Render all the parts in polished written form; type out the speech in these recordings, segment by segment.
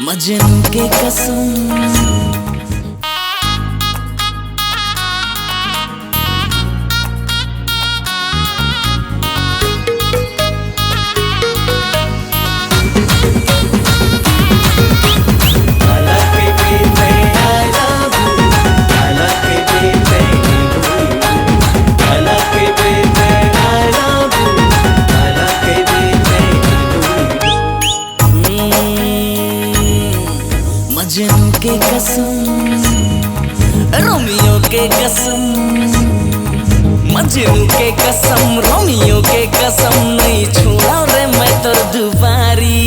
मजनू के कसम मजनू के कसम रोमियो के कसम मजनू के कसम रोमियो के कसम नहीं छोड़ा रे मैं तो दुबारी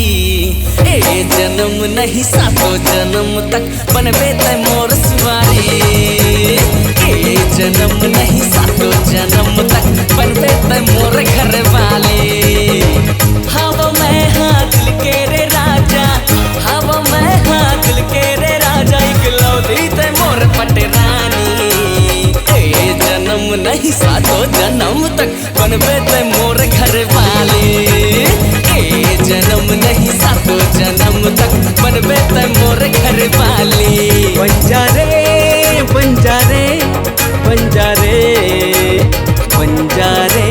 ए जन्म नहीं सातों जन्म तक बनबे ते मोर सवारी ए जन्म नहीं सातों जन्म तक बनबे ते मोर घर वाली हवा में हाथ के रे राजा हवा में हाथ के रे राजा इकलौती ते मोर पटरानी ए जन्म नहीं सातों जन्म तक बनबे ते मोर घर वाली ए जन्म नहीं सातों जन्म तक बनबे ते मोर घर वाली पंजारे पंजारे पंजारे पंजारे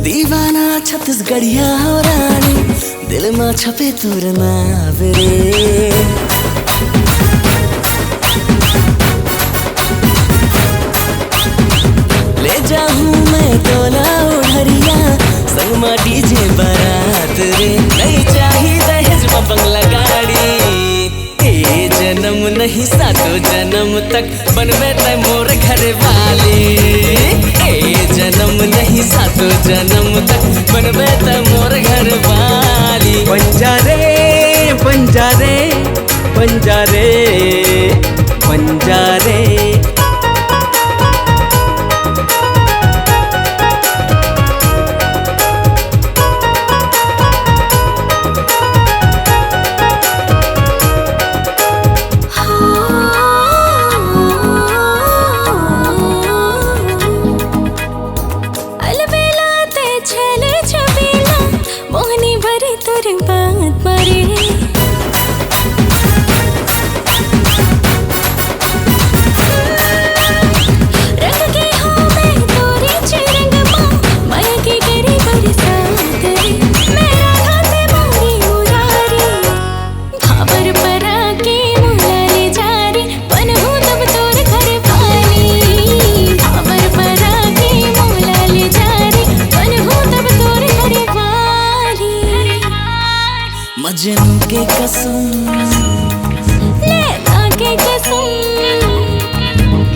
दीवाना छत्तीसगढ़िया हो रानी दिल में छपे तोर नाव रे ले जाऊं मैं तोला उड़रिया संग में डीजे बारात रे नहीं चाहिए दहेज में बंगला गाड़ी ए जन्म नहीं सातों जन्म तक बनबे ते मोर घर वाली ए जन्म नहीं सातों जन्म तक बनबे ते मोर घर वाली पंजारे पंजारे पंजारे पंजारे मजनू के कसम लैला के कसम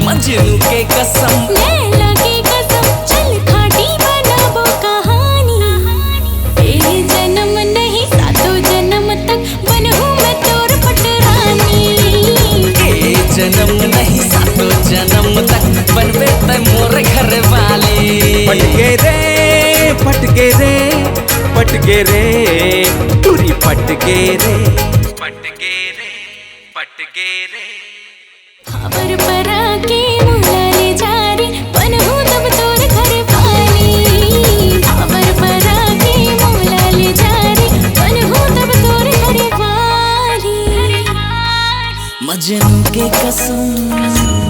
मजनू के कसम लैला के कसम चल खाटी बनाबो कहानी ए जन्म नहीं सातों जन्म तक बनहूं मैं तोर पटरानी ए जन्म नहीं सातों जन्म तक बनबे ते मोर घर वाली पटके रे पटके रे पटके रे टूरी पटके रे पटके रे पटके रे खबर परा के मोला ले जा रे बनहूं तब तोर घर वाली खबर परा के मोला ले जा रे बनहूं तब तोर घर वाली मजनू के कसम